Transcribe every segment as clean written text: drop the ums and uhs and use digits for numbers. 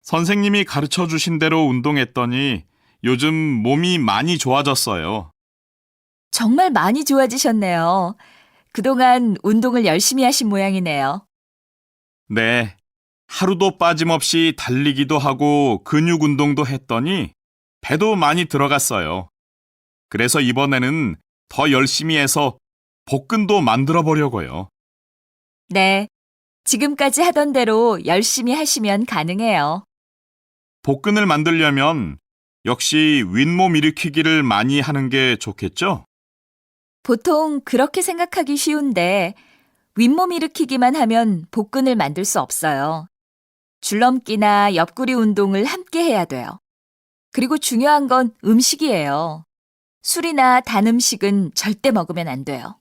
선생님이 가르쳐 주신 대로 운동했더니 요즘 몸이 많이 좋아졌어요. 정말 많이 좋아지셨네요. 그동안 운동을 열심히 하신 모양이네요. 네. 하루도 빠짐없이 달리기도 하고 근육 운동도 했더니 배도 많이 들어갔어요. 그래서 이번에는 더 열심히 해서 복근도 만들어 보려고요. 네. 지금까지 하던 대로 열심히 하시면 가능해요. 복근을 만들려면 역시 윗몸 일으키기를 많이 하는 게 좋겠죠? 보통 그렇게 생각하기 쉬운데 윗몸 일으키기만 하면 복근을 만들 수 없어요. 줄넘기나 옆구리 운동을 함께 해야 돼요. 그리고 중요한 건 음식이에요. 술이나 단 음식은 절대 먹으면 안 돼요.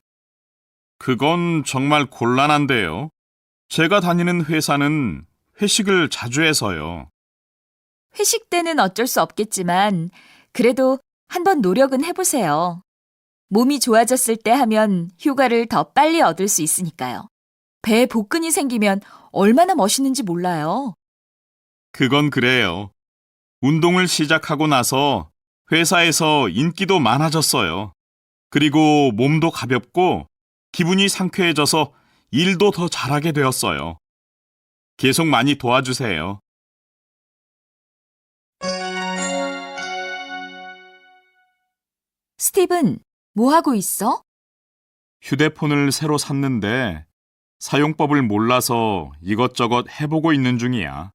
그건 정말 곤란한데요. 제가 다니는 회사는 회식을 자주 해서요. 회식 때는 어쩔 수 없겠지만 그래도 한번 노력은 해보세요. 몸이 좋아졌을 때 하면 휴가를 더 빨리 얻을 수 있으니까요. 배에 복근이 생기면 얼마나 멋있는지 몰라요. 그건 그래요. 운동을 시작하고 나서 회사에서 인기도 많아졌어요. 그리고 몸도 가볍고 기분이 상쾌해져서 일도 더 잘하게 되었어요. 계속 많이 도와주세요. 스티븐, 뭐 하고 있어? 휴대폰을 새로 샀는데 사용법을 몰라서 이것저것 해보고 있는 중이야.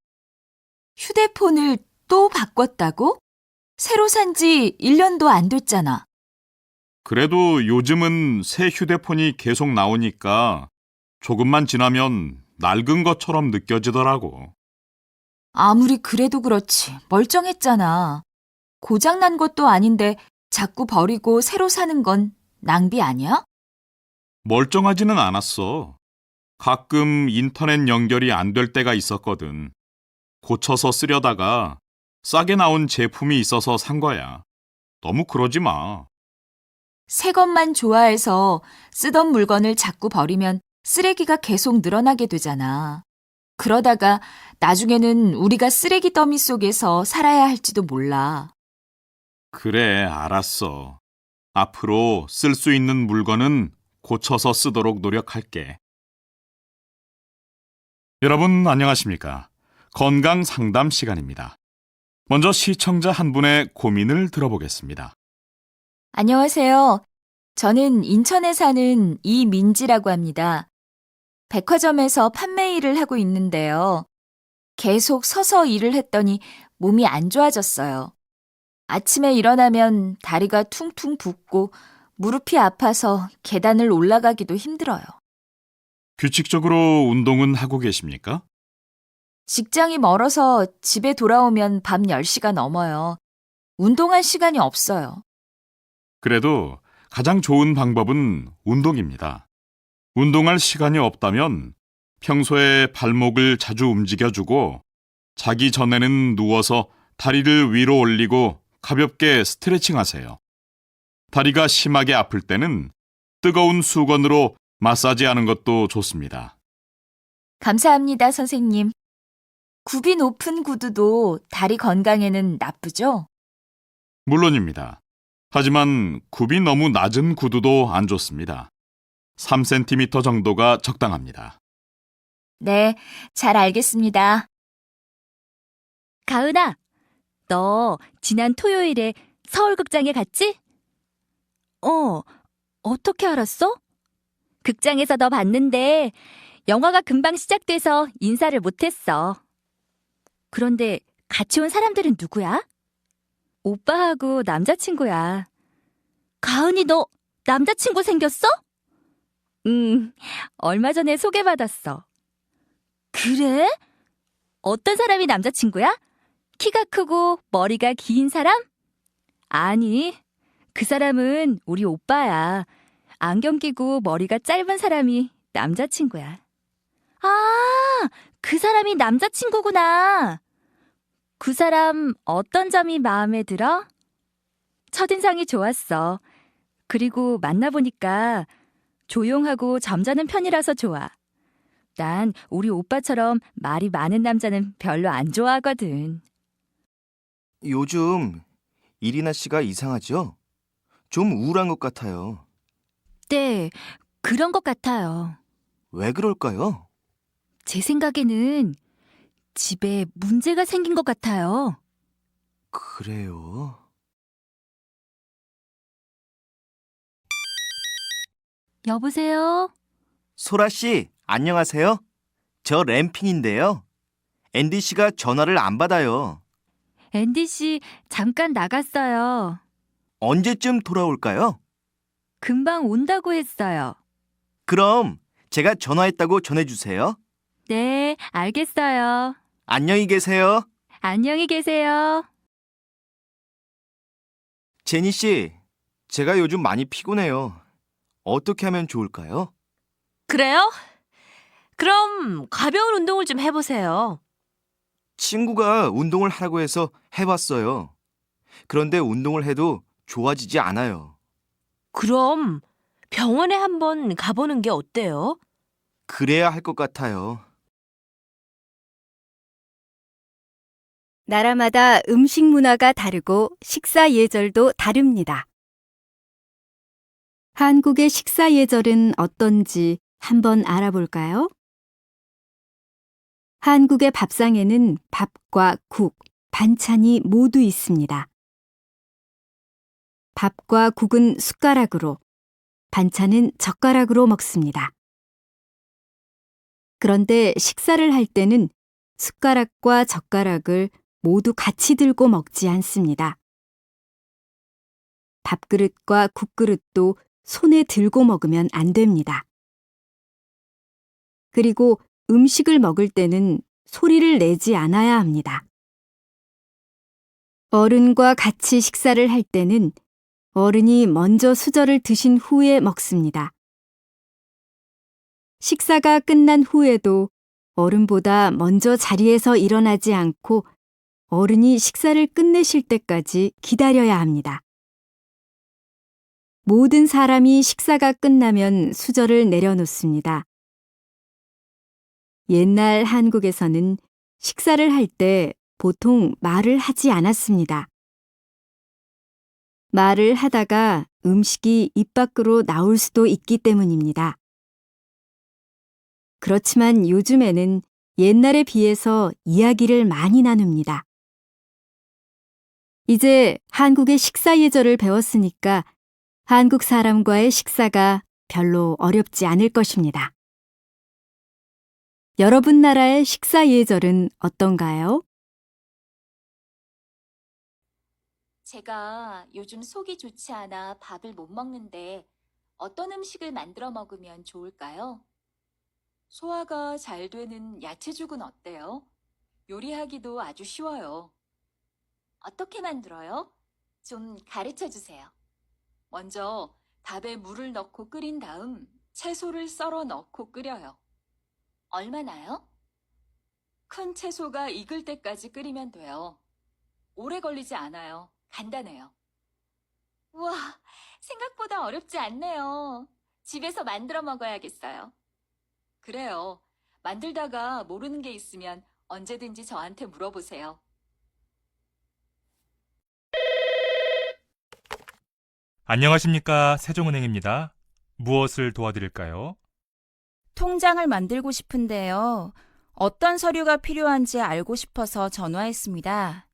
휴대폰을 또 바꿨다고? 새로 산 지 1년도 안 됐잖아. 그래도 요즘은 새 휴대폰이 계속 나오니까 조금만 지나면 낡은 것처럼 느껴지더라고. 아무리 그래도 그렇지 멀쩡했잖아. 고장난 것도 아닌데 자꾸 버리고 새로 사는 건 낭비 아니야? 멀쩡하지는 않았어. 가끔 인터넷 연결이 안 될 때가 있었거든. 고쳐서 쓰려다가 싸게 나온 제품이 있어서 산 거야. 너무 그러지 마. 새 것만 좋아해서 쓰던 물건을 자꾸 버리면 쓰레기가 계속 늘어나게 되잖아. 그러다가 나중에는 우리가 쓰레기 더미 속에서 살아야 할지도 몰라. 그래, 알았어. 앞으로 쓸 수 있는 물건은 고쳐서 쓰도록 노력할게. 여러분, 안녕하십니까? 건강 상담 시간입니다. 먼저 시청자 한 분의 고민을 들어보겠습니다. 안녕하세요. 저는 인천에 사는 이민지라고 합니다. 백화점에서 판매 일을 하고 있는데요. 계속 서서 일을 했더니 몸이 안 좋아졌어요. 아침에 일어나면 다리가 퉁퉁 붓고 무릎이 아파서 계단을 올라가기도 힘들어요. 규칙적으로 운동은 하고 계십니까? 직장이 멀어서 집에 돌아오면 밤 10시가 넘어요. 운동할 시간이 없어요. 그래도 가장 좋은 방법은 운동입니다. 운동할 시간이 없다면 평소에 발목을 자주 움직여주고 자기 전에는 누워서 다리를 위로 올리고 가볍게 스트레칭 하세요. 다리가 심하게 아플 때는 뜨거운 수건으로 마사지하는 것도 좋습니다. 감사합니다, 선생님. 굽이 높은 구두도 다리 건강에는 나쁘죠? 물론입니다. 하지만 굽이 너무 낮은 구두도 안 좋습니다. 3cm 정도가 적당합니다. 네, 잘 알겠습니다. 가은아, 너 지난 토요일에 서울극장에 갔지? 어떻게 알았어? 극장에서 너 봤는데 영화가 금방 시작돼서 인사를 못했어. 그런데 같이 온 사람들은 누구야? 오빠하고 남자친구야. 가은이 너 남자친구 생겼어? 얼마 전에 소개받았어. 그래? 어떤 사람이 남자친구야? 키가 크고 머리가 긴 사람? 아니, 그 사람은 우리 오빠야. 안경 끼고 머리가 짧은 사람이 남자친구야. 아, 그 사람이 남자친구구나. 그 사람 어떤 점이 마음에 들어? 첫인상이 좋았어. 그리고 만나보니까 조용하고 점잖은 편이라서 좋아. 난 우리 오빠처럼 말이 많은 남자는 별로 안 좋아하거든. 요즘 이리나 씨가 이상하죠? 좀 우울한 것 같아요. 네, 그런 것 같아요. 왜 그럴까요? 제 생각에는 집에 문제가 생긴 것 같아요. 그래요? 여보세요? 소라 씨, 안녕하세요. 저 램핑인데요. 앤디 씨가 전화를 안 받아요. 앤디 씨 잠깐 나갔어요. 언제쯤 돌아올까요? 금방 온다고 했어요. 그럼 제가 전화했다고 전해주세요. 네, 알겠어요. 안녕히 계세요. 안녕히 계세요. 제니 씨, 제가 요즘 많이 피곤해요. 어떻게 하면 좋을까요? 그래요? 그럼 가벼운 운동을 좀 해보세요. 친구가 운동을 하라고 해서 해봤어요. 그런데 운동을 해도 좋아지지 않아요. 그럼 병원에 한번 가보는 게 어때요? 그래야 할 것 같아요. 나라마다 음식 문화가 다르고 식사 예절도 다릅니다. 한국의 식사 예절은 어떤지 한번 알아볼까요? 한국의 밥상에는 밥과 국, 반찬이 모두 있습니다. 밥과 국은 숟가락으로, 반찬은 젓가락으로 먹습니다. 그런데 식사를 할 때는 숟가락과 젓가락을 모두 같이 들고 먹지 않습니다. 밥그릇과 국그릇도 손에 들고 먹으면 안 됩니다. 그리고 음식을 먹을 때는 소리를 내지 않아야 합니다. 어른과 같이 식사를 할 때는 어른이 먼저 수저를 드신 후에 먹습니다. 식사가 끝난 후에도 어른보다 먼저 자리에서 일어나지 않고 어른이 식사를 끝내실 때까지 기다려야 합니다. 모든 사람이 식사가 끝나면 수저를 내려놓습니다. 옛날 한국에서는 식사를 할 때 보통 말을 하지 않았습니다. 말을 하다가 음식이 입 밖으로 나올 수도 있기 때문입니다. 그렇지만 요즘에는 옛날에 비해서 이야기를 많이 나눕니다. 이제 한국의 식사 예절을 배웠으니까 한국 사람과의 식사가 별로 어렵지 않을 것입니다. 여러분 나라의 식사 예절은 어떤가요? 제가 요즘 속이 좋지 않아 밥을 못 먹는데 어떤 음식을 만들어 먹으면 좋을까요? 소화가 잘 되는 야채죽은 어때요? 요리하기도 아주 쉬워요. 어떻게 만들어요? 좀 가르쳐 주세요. 먼저 밥에 물을 넣고 끓인 다음 채소를 썰어 넣고 끓여요. 얼마나요? 큰 채소가 익을 때까지 끓이면 돼요. 오래 걸리지 않아요. 간단해요. 우와, 생각보다 어렵지 않네요. 집에서 만들어 먹어야겠어요. 그래요. 만들다가 모르는 게 있으면 언제든지 저한테 물어보세요. 안녕하십니까. 세종은행입니다. 무엇을 도와드릴까요? 통장을 만들고 싶은데요. 어떤 서류가 필요한지 알고 싶어서 전화했습니다.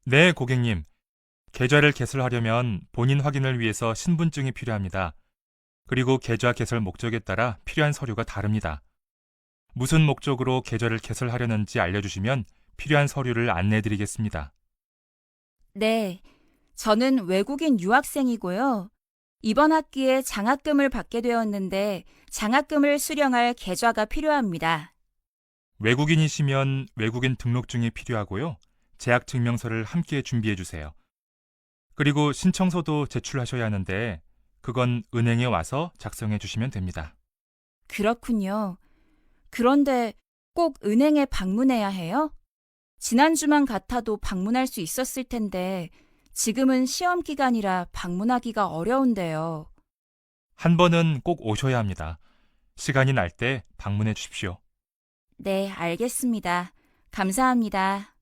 네, 고객님. 계좌를 개설하려면 본인 확인을 위해서 신분증이 필요합니다. 그리고 계좌 개설 목적에 따라 필요한 서류가 다릅니다. 무슨 목적으로 계좌를 개설하려는지 알려주시면 필요한 서류를 안내해드리겠습니다. 네, 저는 외국인 유학생이고요. 이번 학기에 장학금을 받게 되었는데 장학금을 수령할 계좌가 필요합니다. 외국인이시면 외국인 등록증이 필요하고요. 재학증명서를 함께 준비해주세요. 그리고 신청서도 제출하셔야 하는데 그건 은행에 와서 작성해 주시면 됩니다. 그렇군요. 그런데 꼭 은행에 방문해야 해요? 지난주만 같아도 방문할 수 있었을 텐데 지금은 시험 기간이라 방문하기가 어려운데요. 한 번은 꼭 오셔야 합니다. 시간이 날 때 방문해 주십시오. 네, 알겠습니다. 감사합니다.